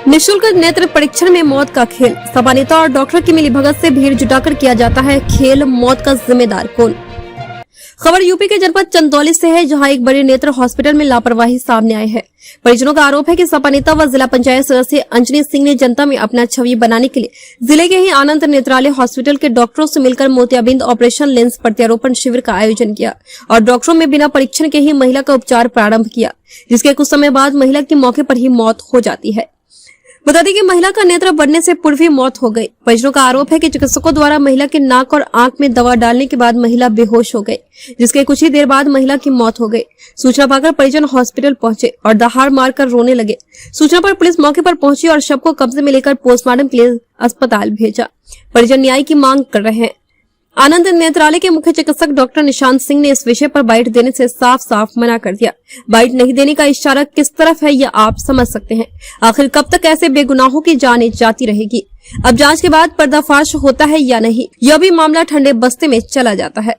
निःशुल्क नेत्र परीक्षण में मौत का खेल। सपा नेता और डॉक्टर की मिलीभगत से भीड़ जुटाकर किया जाता है खेल। मौत का जिम्मेदार कौन? खबर यूपी के जनपद चंदौली से है, जहां एक बड़े नेत्र हॉस्पिटल में लापरवाही सामने आई है। परिजनों का आरोप है कि सपा नेता व जिला पंचायत सदस्य अंजनी सिंह ने जनता में अपना छवि बनाने के लिए जिले के ही आनंद नेत्रालय हॉस्पिटल के डॉक्टरों से मिलकर मोतियाबिंद ऑपरेशन लेंस प्रत्यारोपण शिविर का आयोजन किया और डॉक्टरों में बिना परीक्षण के ही महिला का उपचार प्रारंभ किया, जिसके कुछ समय बाद महिला की मौके पर ही मौत हो जाती है। बता दें कि महिला का नेत्र बढ़ने से पूर्व ही मौत हो गई। परिजनों का आरोप है कि चिकित्सकों द्वारा महिला के नाक और आंख में दवा डालने के बाद महिला बेहोश हो गई, जिसके कुछ ही देर बाद महिला की मौत हो गई। सूचना पाकर परिजन हॉस्पिटल पहुंचे और दहाड़ मारकर रोने लगे। सूचना पर पुलिस मौके पर पहुंची और शव को कब्जे में लेकर पोस्टमार्टम के लिए अस्पताल भेजा। परिजन न्याय की मांग कर रहे हैं। आनंद नेत्रालय के मुख्य चिकित्सक डॉक्टर निशांत सिंह ने इस विषय पर बाइट देने से साफ साफ मना कर दिया। बाइट नहीं देने का इशारा किस तरफ है यह आप समझ सकते हैं। आखिर कब तक ऐसे बेगुनाहों की जान जाती रहेगी? अब जांच के बाद पर्दाफाश होता है या नहीं, यह भी मामला ठंडे बस्ते में चला जाता है।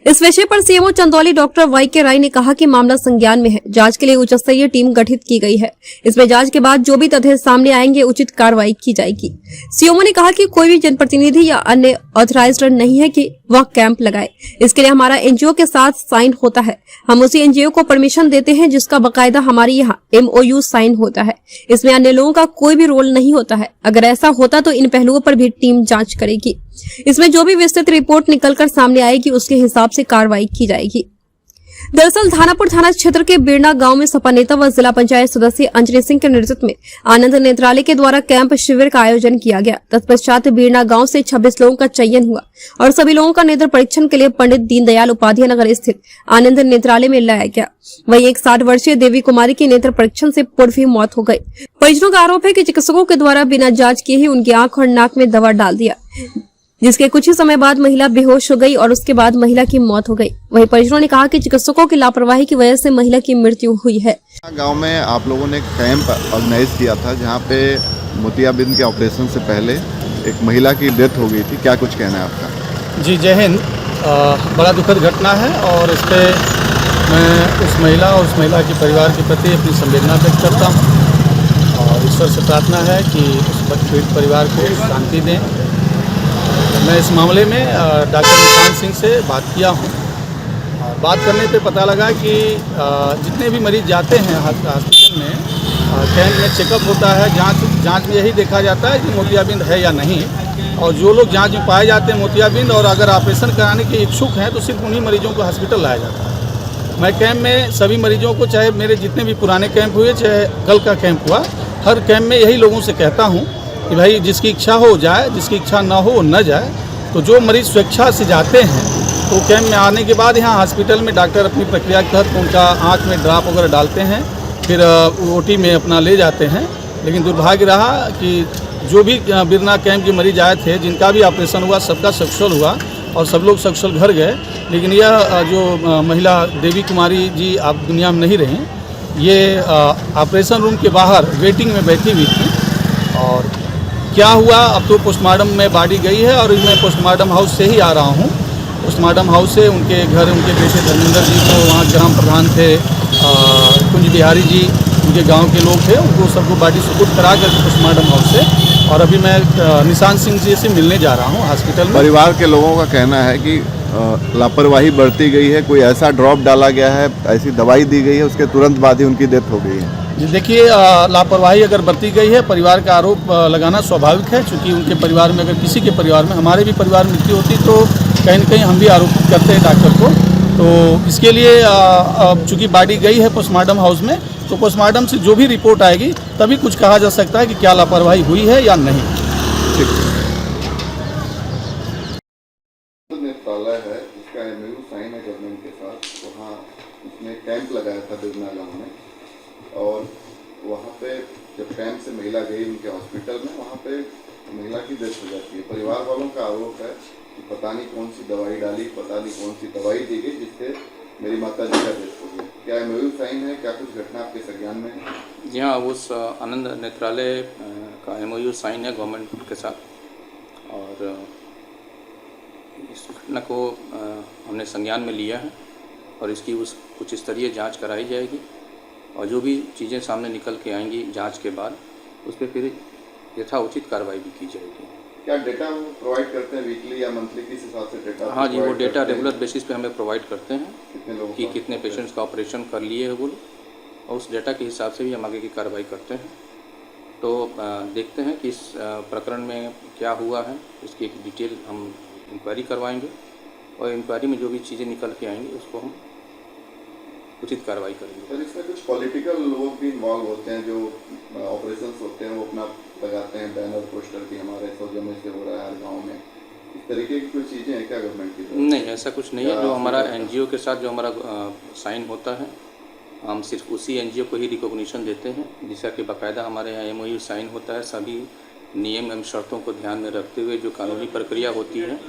इस विषय पर सीएमओ चंदौली डॉक्टर वाई के राय ने कहा कि मामला संज्ञान में है। जांच के लिए उच्च स्तरीय टीम गठित की गई है। इसमें जांच के बाद जो भी तथ्य सामने आएंगे उचित कार्रवाई की जाएगी। सीएमओ ने कहा कि कोई भी जनप्रतिनिधि या अन्य ऑथराइज्ड नहीं है कि वह कैंप लगाए। इसके लिए हमारा एनजीओ के साथ साइन होता है। हम उसी एनजीओ को परमिशन देते हैं जिसका बाकायदा हमारे यहाँ MOU साइन होता है। इसमें अन्य लोगों का कोई भी रोल नहीं होता है। अगर ऐसा होता तो इन पहलुओं पर भी टीम जांच करेगी। इसमें जो भी विस्तृत रिपोर्ट निकलकर सामने आएगी उसके हिसाब से कार्रवाई की जाएगी। दरअसल धानापुर थाना क्षेत्र के बीरना गांव में सपा नेता व जिला पंचायत सदस्य अंजनी सिंह के नेतृत्व में आनंद नेत्रालय के द्वारा कैंप शिविर का आयोजन किया गया। तत्पश्चात बीरना गांव से 26 लोगों का चयन हुआ और सभी लोगों का नेत्र परीक्षण के लिए पंडित दीनदयाल उपाध्याय नगर स्थित आनंद नेत्रालय में लाया गया। वहीं एक 60 वर्षीय देवी कुमारी की नेत्र परीक्षण से पूर्व ही मौत हो गई। परिजनों का आरोप है कि चिकित्सकों के द्वारा बिना जांच किए ही उनकी आंख और नाक में दवा डाल दिया, जिसके कुछ ही समय बाद महिला बेहोश हो गई और उसके बाद महिला की मौत हो गई। वहीं परिजनों ने कहा कि चिकित्सकों की लापरवाही की वजह से महिला की मृत्यु हुई है। गांव में आप लोगों ने कैंप ऑर्गेनाइज किया था जहां पे मोतियाबिंद के ऑपरेशन से पहले एक महिला की डेथ हो गई थी, क्या कुछ कहना है आपका? जी जय हिंद। बड़ा दुखद घटना है और इस पर मैं उस महिला के परिवार के प्रति अपनी संवेदना व्यक्त करता हूँ और ईश्वर से प्रार्थना है कि उस पीड़ित परिवार को शांति दें। मैं इस मामले में डॉक्टर निशांत सिंह से बात किया हूँ और बात करने पे पता लगा कि जितने भी मरीज जाते हैं हॉस्पिटल में कैंप में चेकअप होता है। जांच में यही देखा जाता है कि मोतियाबिंद है या नहीं, और जो लोग जांच में पाए जाते हैं मोतियाबिंद और अगर ऑपरेशन कराने के इच्छुक हैं तो सिर्फ उन्हीं मरीजों को हॉस्पिटल लाया जाता है। मैं कैंप में सभी मरीजों को, चाहे मेरे जितने भी पुराने कैंप हुए चाहे कल का कैंप हुआ, हर कैंप में यही लोगों से कहता हूँ कि भाई जिसकी इच्छा हो जाए, जिसकी इच्छा ना हो न जाए। तो जो मरीज स्वेच्छा से जाते हैं तो कैंप में आने के बाद यहाँ हॉस्पिटल में डॉक्टर अपनी प्रक्रिया के तहत उनका आँख में ड्रॉप वगैरह डालते हैं, फिर OT में अपना ले जाते हैं। लेकिन दुर्भाग्य रहा कि जो भी बिरना कैंप के मरीज आए थे जिनका भी ऑपरेशन हुआ सबका सक्सेसफुल हुआ और सब लोग सक्सेसफुल घर गए। लेकिन यह जो महिला देवी कुमारी जी आप दुनिया में नहीं रहीं, ये ऑपरेशन रूम के बाहर वेटिंग में बैठी हुई थी। और क्या हुआ अब तो पोस्टमार्टम में बॉडी गई है और मैं पोस्टमार्टम हाउस से ही आ रहा हूँ। पोस्टमार्टम हाउस से उनके घर उनके बेटे धर्मेंद्र जी को, वहाँ ग्राम प्रधान थे कुंज बिहारी जी, उनके गांव के लोग थे, उनको सबको बॉडी सुपुर्द करा कर पोस्टमार्टम हाउस से। और अभी मैं निशांत सिंह जी से मिलने जा रहा हूँ हॉस्पिटल में। परिवार के लोगों का कहना है कि लापरवाही बढ़ती गई है, कोई ऐसा ड्रॉप डाला गया है, ऐसी दवाई दी गई है, उसके तुरंत बाद ही उनकी डेथ हो गई है। देखिए लापरवाही अगर बरती गई है, परिवार का आरोप लगाना स्वाभाविक है, क्योंकि उनके परिवार में अगर किसी के परिवार में, हमारे भी परिवार में मृत्यु होती तो कहीं न कहीं हम भी आरोपित करते हैं डॉक्टर को। तो इसके लिए चूँकि बॉडी गई है पोस्टमार्टम हाउस में, तो पोस्टमार्टम से जो भी रिपोर्ट आएगी तभी कुछ कहा जा सकता है कि क्या लापरवाही हुई है या नहीं। ठीक नेत्रालय है जिसका MOU साइन है गवर्नमेंट के साथ, वहाँ उसने कैंप लगाया था बिरना गाँव में और वहाँ पे जब कैंप से महिला गई उनके हॉस्पिटल में, वहाँ पे महिला की डेथ हो जाती है। परिवार वालों का आरोप है कि पता नहीं कौन सी दवाई डाली, पता नहीं कौन सी दवाई दी गई जिससे मेरी माता जी का डेथ हो गई। क्या MOU साइन है, क्या कुछ घटना आपके संज्ञान में है? जी हाँ, उस आनंद नेत्रालय का MOU साइन है गवर्नमेंट के साथ और इस घटना को हमने संज्ञान में लिया है और इसकी उच्च स्तरीय जांच कराई जाएगी और जो भी चीज़ें सामने निकल के आएंगी जांच के बाद उस पर फिर यथाउचित कार्रवाई भी की जाएगी। क्या डेटा प्रोवाइड करते हैं वीकली या मंथली, किस हिसाब से डेटा? हाँ जी, वो डेटा रेगुलर बेसिस पे हमें प्रोवाइड करते हैं कितने लोगों कि का कितने पेशेंट्स का ऑपरेशन कर लिए हैं वो लोग, और उस डेटा के हिसाब से भी हम आगे की कार्रवाई करते हैं। तो देखते हैं कि इस प्रकरण में क्या हुआ है, इसकी एक डिटेल हम इंक्वायरी करवाएंगे और इंक्वायरी में जो भी चीज़ें निकल के आएंगी उसको हम उचित कार्रवाई करेंगे। सर, इसमें कुछ पॉलिटिकल लोग भी इन्वॉल्व होते हैं, जो ऑपरेशंस होते हैं वो अपना लगाते हैं बैनर पोस्टर की हमारे सौजन्य से हो रहा है हर गाँव में, इस तरीके की कोई चीज़ें हैं क्या गवर्नमेंट की तरफ? नहीं, ऐसा कुछ नहीं है। जो हमारा एनजीओ के साथ जो हमारा साइन होता है, हम सिर्फ उसी एनजीओ को ही रिकॉग्निशन देते हैं, जिसका कि बाकायदा हमारे यहाँ एमओयू साइन होता है। सभी नियम एवं शर्तों को ध्यान में रखते हुए जो कानूनी प्रक्रिया होती है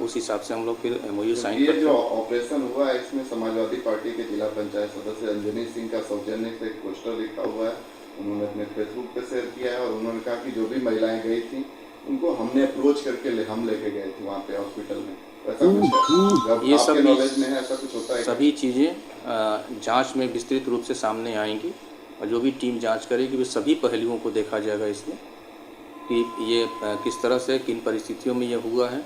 उस हिसाब से हम लोग फिर एमओयू साइन ये करते जो हैं। ऑपरेशन हुआ है इसमें समाजवादी पार्टी के जिला पंचायत सदस्य अंजनी सिंह का सौजन्य से एक पोस्टर लिखा हुआ है, उन्होंने अपने फेसबुक पे शेयर किया है और उन्होंने कहा कि जो भी महिलाएं गई थी उनको हमने अप्रोच करके हम लेके गए थे वहाँ पे हॉस्पिटल में, ऐसा कुछ है? ये आपके नॉलेज में है ऐसा कुछ होता है? सभी चीज़ें जांच में विस्तृत रूप से सामने आएंगी और जो भी टीम जांच करेगी वे सभी पहलुओं को देखा जाएगा इसमें कि ये किस तरह से किन परिस्थितियों में ये हुआ है।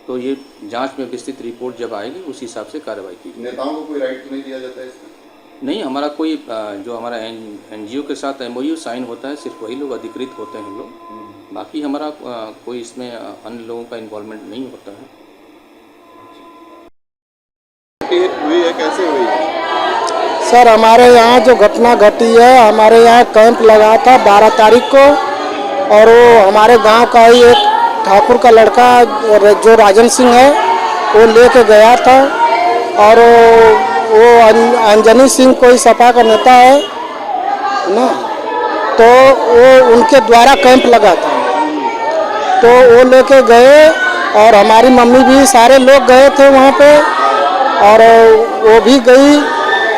तो ये जांच में विस्तृत रिपोर्ट जब आएगी उस हिसाब से कार्रवाई की। नेताओं को कोई राइट नहीं दिया जाता है इसमें? नहीं, हमारा कोई जो हमारा एनजीओ के साथ एमओयू साइन होता है सिर्फ वही लोग अधिकृत होते हैं लोग, बाकी हमारा कोई इसमें अन्य लोगों का इन्वॉल्वमेंट नहीं होता है। हुई है, कैसे हुई है? सर, हमारे यहाँ जो घटना घटी है, हमारे यहाँ कैंप लगा था 12 तारीख को, और वो हमारे गांव का ही एक ठाकुर का लड़का जो राजन सिंह है वो लेके गया था, और वो अंजनी सिंह कोई सपा का नेता है ना, तो वो उनके द्वारा कैंप लगा था, तो वो लेके गए और हमारी मम्मी भी सारे लोग गए थे वहाँ पे, और वो भी गई।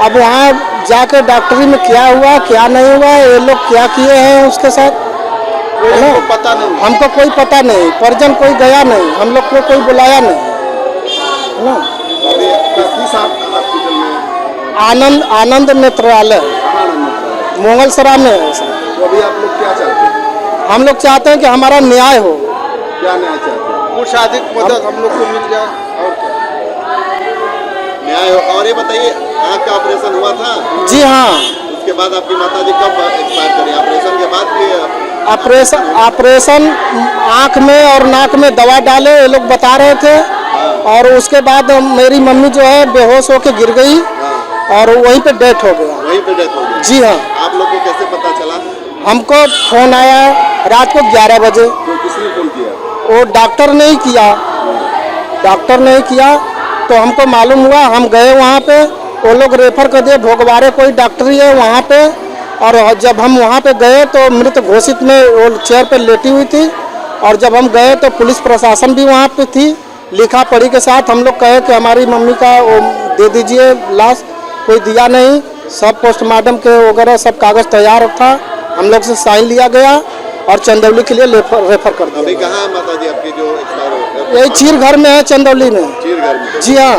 अब वहाँ जाके डॉक्टरी में क्या हुआ क्या नहीं हुआ, ये लोग क्या किए हैं उसके साथ पता नहीं, हमको कोई पता नहीं, परिजन कोई गया नहीं, हम लोग को कोई बुलाया नहीं, है ना। आनंद नेत्रालय मोगलसराय में है सर। तो अभी आप लोग क्या चाहते हैं? हम लोग चाहते हैं कि हमारा न्याय हो। क्या न्याय चाहते हैं? कुछ अधिक मदद हम लोग को मिल जाए और क्या न्याय हो। और ये बताइए, आँख का ऑपरेशन हुआ था? जी हाँ। उसके बाद आपकी माताजी कब एक्सपायर करी? ऑपरेशन के बाद भी? ऑपरेशन आँख में और नाक में दवा डाले ये लोग बता रहे थे, और उसके बाद मेरी मम्मी जो है बेहोश होकर गिर गई और वहीं पे डेथ हो गया। वहीं पे डेथ हो गई? जी हाँ। आप लोग को कैसे पता चला? हमको फोन आया रात को 11 बजे। तो किसने फोन किया? वो डॉक्टर ने ही किया, डॉक्टर ने ही किया, तो हमको मालूम हुआ, हम गए वहाँ पे, वो लोग रेफर कर दिए भोगवारे, कोई डॉक्टरी है वहाँ पे, और जब हम वहाँ पे गए तो मृत घोषित में वो चेयर पे लेटी हुई थी, और जब हम गए तो पुलिस प्रशासन भी वहाँ पे थी लिखा पढ़ी के साथ। हम लोग कहे कि हमारी मम्मी का वो दे दीजिए लाश, कोई दिया नहीं, सब पोस्टमार्टम के वगैरह सब कागज़ तैयार था, हम लोग से साइन लिया गया और चंदौली के लिए रेफर कर दिया। अभी कहाँ है माता जी आपकी जो एक्सपायर हो? यही चीर घर में है, चंदौली में। चीर घर में? जी हाँ।